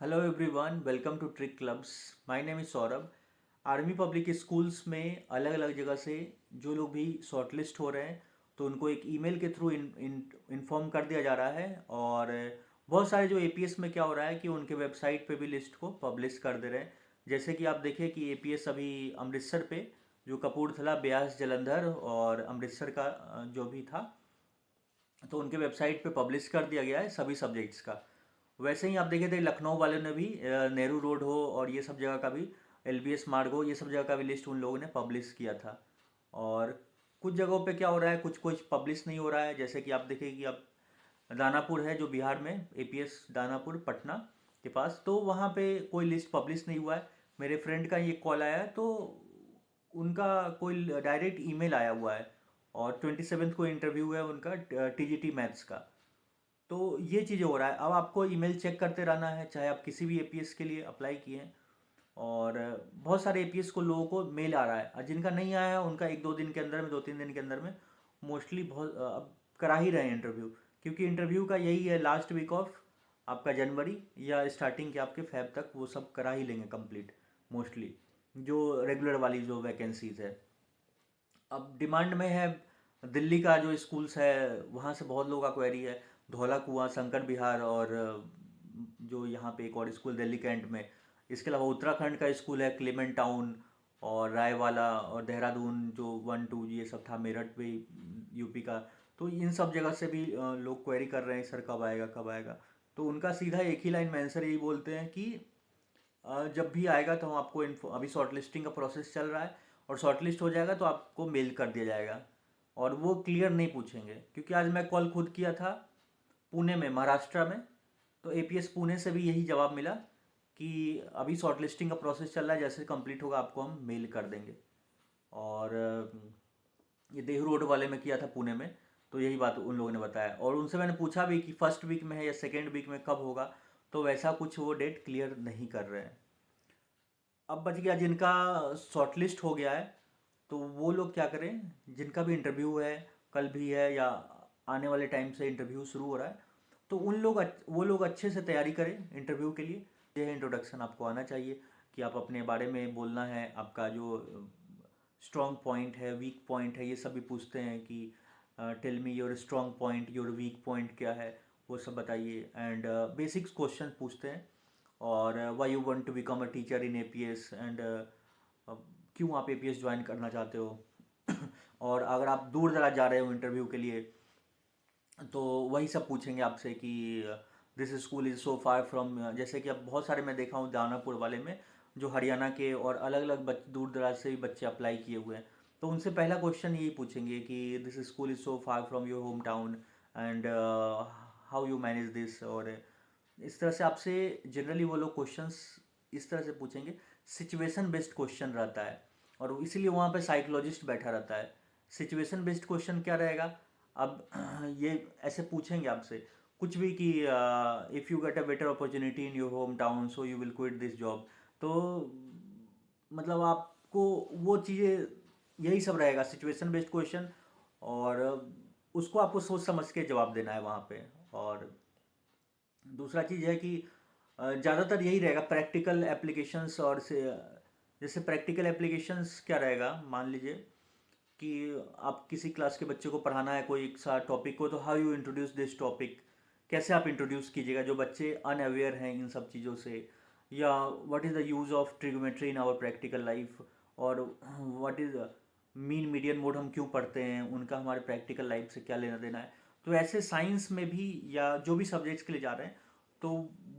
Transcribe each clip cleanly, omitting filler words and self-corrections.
Hello everyone, welcome to trick clubs. My name is Saurabh. Army public schools में अलग अलग जगह से जो लोग भी शॉर्टलिस्ट हो रहे हैं तो उनको एक ईमेल के थ्रू इन्फॉर्म कर दिया जा रहा है। और बहुत सारे जो एपीएस में क्या हो रहा है कि उनके वेबसाइट पे भी लिस्ट को पब्लिश कर दे रहे हैं। जैसे कि आप देखिए कि एपीएस अभी अमृतसर पे जो कपूरथला, ब्यास, जालंधर और अमृतसर का जो भी था, तो उनके वेबसाइट पे पब्लिश कर दिया गया है सभी सब्जेक्ट्स का। वैसे ही आप देखे थे लखनऊ वाले ने भी नेहरू रोड हो और ये सब जगह का भी, एलबीएस मार्ग हो, ये सब जगह का भी लिस्ट उन लोगों ने पब्लिश किया था। और कुछ जगहों पे क्या हो रहा है, कुछ कुछ पब्लिश नहीं हो रहा है। जैसे कि आप देखिए कि अब दानापुर है जो बिहार में, एपीएस दानापुर पटना के पास, तो वहाँ पे कोई लिस्ट पब्लिश नहीं हुआ है। मेरे फ्रेंड का ये कॉल आया तो उनका कोई डायरेक्ट ईमेल आया हुआ है और 27 को इंटरव्यू है उनका टीजीटी मैथ्स का। तो ये चीज़ हो रहा है। अब आपको ईमेल चेक करते रहना है, चाहे आप किसी भी एपीएस के लिए अप्लाई किए हैं। और बहुत सारे एपीएस को लोगों को मेल आ रहा है, और जिनका नहीं आया है उनका एक दो दिन के अंदर में, दो तीन दिन के अंदर में मोस्टली बहुत अब करा ही रहे हैं इंटरव्यू। क्योंकि इंटरव्यू का यही है, लास्ट वीक ऑफ आपका जनवरी या स्टार्टिंग के आपके फेब तक वो सब करा ही लेंगे कंप्लीट, मोस्टली जो रेगुलर वाली जो वैकेंसीज है। अब डिमांड में है, दिल्ली का जो स्कूल्स है वहाँ से बहुत लोगों का क्वेरी है। धौला कुआं, शंकर विहार और जो यहाँ पे एक और स्कूल दिल्ली कैंट में। इसके अलावा उत्तराखंड का स्कूल है क्लेमेंट टाउन, और रायवाला और देहरादून जो 1 2 ये सब था, मेरठ भी यूपी का। तो इन सब जगह से भी लोग क्वेरी कर रहे हैं सर कब आएगा कब आएगा। तो उनका सीधा एक ही लाइन में आंसर यही बोलते हैं कि जब भी आएगा तो हम आपको अभी शॉर्ट लिस्टिंग का प्रोसेस चल रहा है, और शॉर्ट लिस्ट हो जाएगा तो आपको मेल कर दिया जाएगा। और वो क्लियर नहीं पूछेंगे, क्योंकि आज मैं कॉल खुद किया था पुणे में, महाराष्ट्र में। तो एपीएस पुणे से भी यही जवाब मिला कि अभी शॉर्ट लिस्टिंग का प्रोसेस चल रहा है, जैसे कंप्लीट होगा आपको हम मेल कर देंगे। और ये देहू रोड वाले में किया था पुणे में, तो यही बात उन लोगों ने बताया। और उनसे मैंने पूछा भी कि फर्स्ट वीक में है या सेकेंड वीक में कब होगा, तो वैसा कुछ वो डेट क्लियर नहीं कर रहे हैं। अब बच गया जिनका शॉर्टलिस्ट हो गया है, तो वो लोग क्या करें, जिनका भी इंटरव्यू है, कल भी है या आने वाले टाइम से इंटरव्यू शुरू हो रहा है, तो वो लोग अच्छे से तैयारी करें इंटरव्यू के लिए। ये इंट्रोडक्शन आपको आना चाहिए कि आप अपने बारे में बोलना है, आपका जो स्ट्रॉन्ग पॉइंट है, वीक पॉइंट है, ये सब भी पूछते हैं कि tell me your strong point, your weak point क्या है, वो सब बताइए। एंड बेसिक्स क्वेश्चन पूछते हैं। और why you want to become a teacher in APS, and क्यों आप एपीएस ज्वाइन करना चाहते हो। और अगर आप दूर दराज जा रहे हो इंटरव्यू के लिए, तो वही सब पूछेंगे आपसे कि this school is so far from, जैसे कि अब बहुत सारे मैं देखा हूँ दानापुर वाले में, जो हरियाणा के और अलग अलग दूर दराज से भी बच्चे अप्लाई किए हुए हैं। तो उनसे पहला क्वेश्चन यही पूछेंगे कि this school is so far from your home town, and how you manage this. और इस तरह से आपसे जनरली वो लोग क्वेश्चंस इस तरह से पूछेंगे। सिचुएशन बेस्ड क्वेश्चन रहता है, और इसीलिए वहाँ पे साइकोलॉजिस्ट बैठा रहता है। सिचुएशन बेस्ड क्वेश्चन क्या रहेगा, अब ये ऐसे पूछेंगे आपसे कुछ भी कि if you get a better opportunity in your home town so you will quit this job. तो मतलब आपको वो चीज़ें, यही सब रहेगा सिचुएशन बेस्ड क्वेश्चन। और उसको आपको सोच समझ के जवाब देना है वहाँ पे। और दूसरा चीज़ है कि ज़्यादातर यही रहेगा प्रैक्टिकल एप्लीकेशंस। और से जैसे प्रैक्टिकल एप्लीकेशंस क्या रहेगा, मान लीजिए कि आप किसी क्लास के बच्चे को पढ़ाना है कोई एक सा टॉपिक को, तो how you introduce this topic, कैसे आप इंट्रोड्यूस कीजिएगा जो बच्चे अनअवेयर हैं इन सब चीज़ों से। या what is the use of trigonometry in our practical life, और what is mean median mode हम क्यों पढ़ते हैं, उनका हमारे प्रैक्टिकल लाइफ से क्या लेना देना है। तो ऐसे साइंस में भी या जो भी सब्जेक्ट्स के लिए जा रहे हैं, तो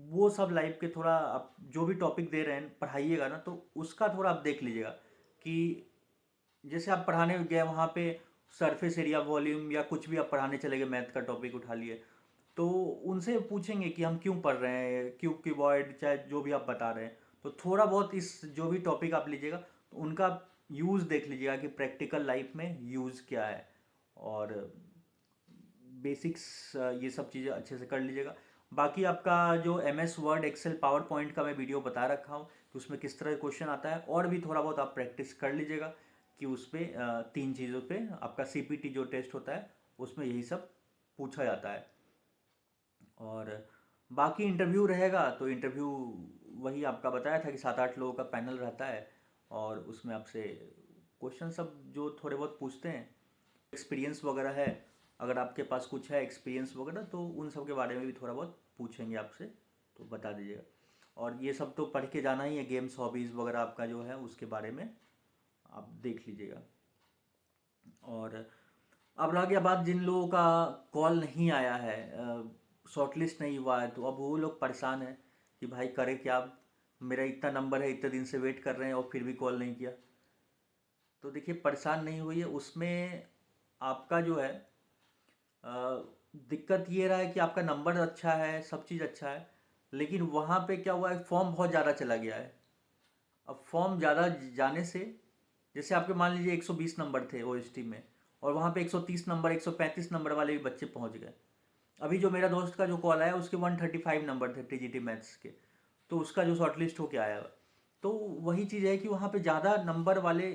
वो सब लाइफ के थोड़ा आप जो भी टॉपिक दे रहे हैं पढ़ाइएगा ना, तो उसका थोड़ा आप देख लीजिएगा कि जैसे आप पढ़ाने गए वहाँ पे सरफेस एरिया, वॉल्यूम, या कुछ भी आप पढ़ाने चले गए, मैथ का टॉपिक उठा लिए, तो उनसे पूछेंगे कि हम क्यों पढ़ रहे हैं, क्यूब क्यूबॉइड, चाहे जो भी आप बता रहे हैं। तो थोड़ा बहुत इस जो भी टॉपिक आप लीजिएगा तो उनका यूज़ देख लीजिएगा कि प्रैक्टिकल लाइफ में यूज़ क्या है। और बेसिक्स ये सब चीज़ें अच्छे से कर लीजिएगा। बाकी आपका जो M S word, excel, power point का मैं वीडियो बता रखा हूँ कि उसमें किस तरह क्वेश्चन आता है, और भी थोड़ा बहुत आप प्रैक्टिस कर लीजिएगा कि उस पर तीन चीज़ों पे आपका सीपीटी जो टेस्ट होता है उसमें यही सब पूछा जाता है। और बाकी इंटरव्यू रहेगा तो इंटरव्यू वही आपका बताया था कि 7-8 लोगों का पैनल रहता है, और उसमें आपसे क्वेश्चन सब जो थोड़े बहुत पूछते हैं, एक्सपीरियंस वगैरह है, अगर आपके पास कुछ है एक्सपीरियंस वगैरह तो उन सब के बारे में भी थोड़ा बहुत पूछेंगे आपसे, तो बता दीजिएगा। और ये सब तो पढ़ के जाना ही है, गेम्स हॉबीज़ वगैरह आपका जो है उसके बारे में आप देख लीजिएगा। और अब रह गया बात जिन लोगों का कॉल नहीं आया है, शॉर्टलिस्ट नहीं हुआ है, तो अब वो लोग परेशान हैं कि भाई करें क्या अब, मेरा इतना नंबर है, इतने दिन से वेट कर रहे हैं और फिर भी कॉल नहीं किया। तो देखिए, परेशान नहीं हुई है उसमें, आपका जो है दिक्कत ये रहा है कि आपका नंबर अच्छा है, सब चीज़ अच्छा है, लेकिन वहाँ पे क्या हुआ है, फॉर्म बहुत ज़्यादा चला गया है। अब फॉर्म ज़्यादा जाने से, जैसे आपके मान लीजिए 120 नंबर थे ओएसटी में, और वहाँ पे 130 नंबर 135 नंबर वाले भी बच्चे पहुँच गए। अभी जो मेरा दोस्त का जो कॉल आया उसके 135 नंबर थे टीजीटी मैथ्स के, तो उसका जो शॉर्टलिस्ट होके आया। तो वही चीज़ है कि वहाँ पे ज़्यादा नंबर वाले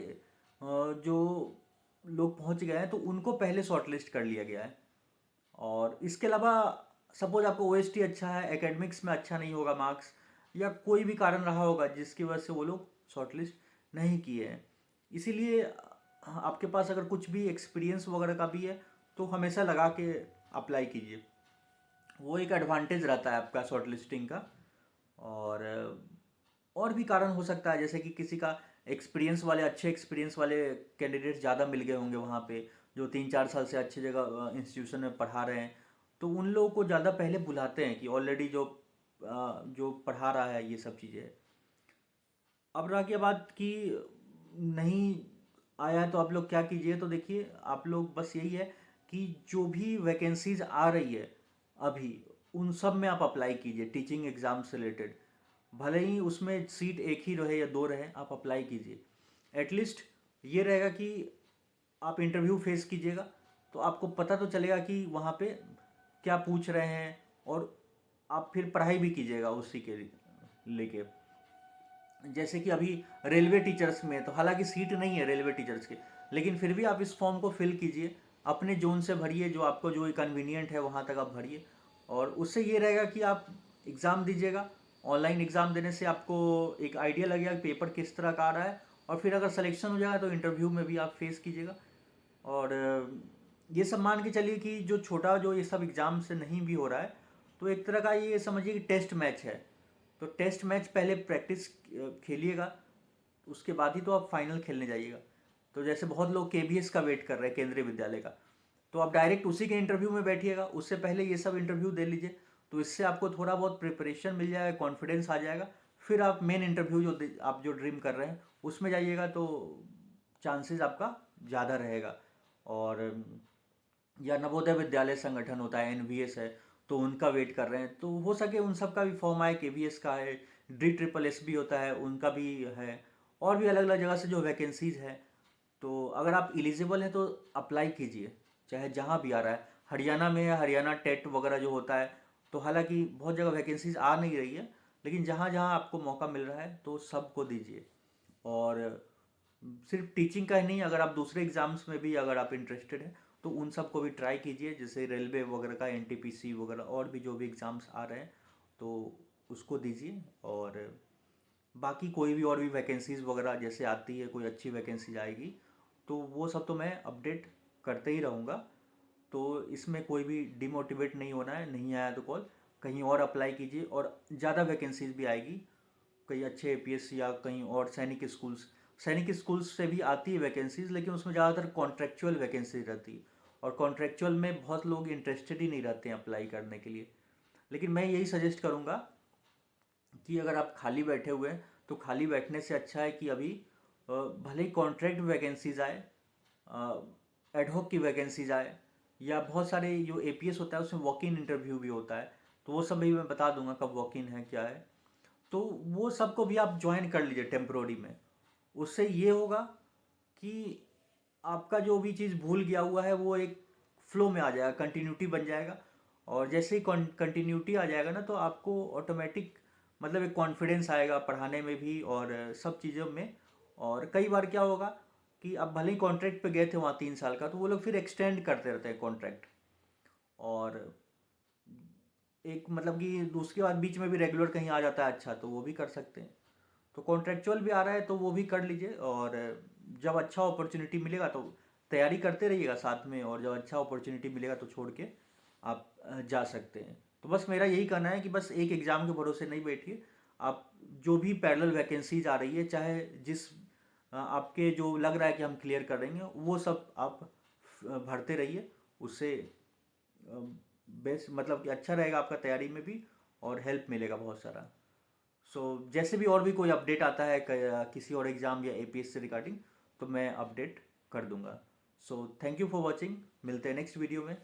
जो लोग पहुँच गए हैं तो उनको पहले शॉर्टलिस्ट कर लिया गया है। और इसके अलावा सपोज आपको ओएसटी अच्छा है, एकेडमिक्स में अच्छा नहीं होगा मार्क्स, या कोई भी कारण रहा होगा जिसकी वजह से वो लोग शॉर्टलिस्ट नहीं किए हैं, इसीलिए आपके पास अगर कुछ भी एक्सपीरियंस वगैरह का भी है तो हमेशा लगा के अप्लाई कीजिए, वो एक एडवांटेज रहता है आपका शॉर्टलिस्टिंग का। और भी कारण हो सकता है, जैसे कि किसी का एक्सपीरियंस वाले, अच्छे एक्सपीरियंस वाले कैंडिडेट ज़्यादा मिल गए होंगे वहाँ पे, जो 3-4 साल से अच्छी जगह इंस्टीट्यूशन में पढ़ा रहे हैं, तो उन लोगों को ज़्यादा पहले बुलाते हैं कि ऑलरेडी जो पढ़ा रहा है ये सब चीज़ें। अब रह गया बात कि नहीं आया है तो आप लोग क्या कीजिए, तो देखिए आप लोग बस यही है कि जो भी वैकेंसीज आ रही है अभी, उन सब में आप अप्लाई कीजिए, टीचिंग एग्ज़ाम से रिलेटेड, भले ही उसमें सीट एक ही रहे या दो रहे, आप अप्लाई कीजिए। एटलीस्ट ये रहेगा कि आप इंटरव्यू फेस कीजिएगा तो आपको पता तो चलेगा कि वहाँ पे क्या पूछ रहे हैं, और आप फिर पढ़ाई भी कीजिएगा उसी के लेके। जैसे कि अभी रेलवे टीचर्स में, तो हालांकि सीट नहीं है रेलवे टीचर्स की, लेकिन फिर भी आप इस फॉर्म को फिल कीजिए, अपने जोन से भरिए, जो आपको जो कन्वीनियंट है वहाँ तक आप भरिए, और उससे ये रहेगा कि आप एग्ज़ाम दीजिएगा। ऑनलाइन एग्ज़ाम देने से आपको एक आइडिया लगेगा कि पेपर किस तरह का आ रहा है, और फिर अगर सिलेक्शन हो जाएगा तो इंटरव्यू में भी आप फेस कीजिएगा। और ये सब मान के चलिए कि जो छोटा जो ये सब एग्ज़ाम से नहीं भी हो रहा है, तो एक तरह का ये समझिए कि टेस्ट मैच है। तो टेस्ट मैच पहले प्रैक्टिस खेलिएगा, उसके बाद ही तो आप फाइनल खेलने जाइएगा। तो जैसे बहुत लोग केबीएस का वेट कर रहे हैं, केंद्रीय विद्यालय का, तो आप डायरेक्ट उसी के इंटरव्यू में बैठिएगा, उससे पहले ये सब इंटरव्यू दे लीजिए, तो इससे आपको थोड़ा बहुत प्रिपरेशन मिल जाएगा, कॉन्फिडेंस आ जाएगा। फिर आप मेन इंटरव्यू आप जो ड्रीम कर रहे हैं उसमें जाइएगा, तो चांसेस आपका ज़्यादा रहेगा। और या नवोदय विद्यालय संगठन होता है, एनवीएस है, तो उनका वेट कर रहे हैं, तो हो सके उन सब का भी फॉर्म आए, केवीएस का है, डी ट्रिपल एस भी होता है, उनका भी है, और भी अलग अलग जगह से जो वैकेंसीज है। तो अगर आप एलिजिबल हैं तो अप्लाई कीजिए, चाहे जहाँ भी आ रहा है। हरियाणा में हरियाणा टेट वगैरह जो होता है, तो हालांकि बहुत जगह वैकेंसीज आ नहीं रही है, लेकिन जहाँ जहाँ आपको मौका मिल रहा है तो सबको दीजिए। और सिर्फ टीचिंग का ही नहीं, अगर आप दूसरे एग्ज़ाम्स में भी अगर आप इंटरेस्टेड हैं तो उन सब को भी ट्राई कीजिए, जैसे रेलवे वगैरह का, एनटीपीसी वगैरह, और भी जो भी एग्ज़ाम्स आ रहे हैं तो उसको दीजिए। और बाकी कोई भी और भी वैकेंसीज़ वगैरह जैसे आती है, कोई अच्छी वैकेंसी आएगी तो वो सब तो मैं अपडेट करते ही रहूँगा। तो इसमें कोई भी डिमोटिवेट नहीं होना है, नहीं आया तो कॉल, कहीं और अप्लाई कीजिए, और ज़्यादा वैकेंसीज भी आएगी, कई अच्छे एपीएससी या कहीं और सैनिक स्कूल्स से भी आती है वैकेंसीज, लेकिन उसमें ज़्यादातर कॉन्ट्रेक्चुअल वैकेंसी रहती है, और कॉन्ट्रेक्चुअल में बहुत लोग इंटरेस्टेड ही नहीं रहते हैं अप्लाई करने के लिए। लेकिन मैं यही सजेस्ट करूँगा कि अगर आप खाली बैठे हुए हैं तो खाली बैठने से अच्छा है कि अभी भले ही कॉन्ट्रैक्ट वैकेंसीज आए, एडहॉक की वैकेंसीज आए, या बहुत सारे जो एपीएस होता है उसमें वॉक इन इंटरव्यू भी होता है, तो वो सब भी मैं बता दूंगा कब वॉक इन है क्या है, तो वो सबको भी आप ज्वाइन कर लीजिए टेम्प्रोरी में। उससे ये होगा कि आपका जो भी चीज़ भूल गया हुआ है वो एक फ्लो में आ जाएगा, कंटिन्यूटी बन जाएगा, और जैसे ही कंटिन्यूटी आ जाएगा ना, तो आपको ऑटोमेटिक मतलब एक कॉन्फिडेंस आएगा पढ़ाने में भी और सब चीज़ों में। और कई बार क्या होगा कि आप भले ही कॉन्ट्रैक्ट पे गए थे वहाँ 3 साल का, तो वो लोग फिर एक्सटेंड करते रहते हैं कॉन्ट्रैक्ट। और एक मतलब कि उसके बाद बीच में भी रेगुलर कहीं आ जाता है अच्छा, तो वो भी कर सकते हैं। तो कॉन्ट्रेक्चुअल भी आ रहा है तो वो भी कर लीजिए, और जब अच्छा अपॉर्चुनिटी मिलेगा तो तैयारी करते रहिएगा साथ में, और जब अच्छा अपॉर्चुनिटी मिलेगा तो छोड़ के आप जा सकते हैं। तो बस मेरा यही कहना है कि बस एक एग्ज़ाम के भरोसे नहीं बैठिए, आप जो भी पैरेलल वैकेंसीज आ रही है, चाहे जिस आपके जो लग रहा है कि हम क्लियर कर देंगे, वो सब आप भरते रहिए। उससे बेस्ट मतलब कि अच्छा रहेगा आपका तैयारी में भी, और हेल्प मिलेगा बहुत सारा। सो जैसे भी और भी कोई अपडेट आता है किसी और एग्ज़ाम या एपीएस से रिगार्डिंग, तो मैं अपडेट कर दूंगा। So thank you for watching, मिलते हैं नेक्स्ट वीडियो में।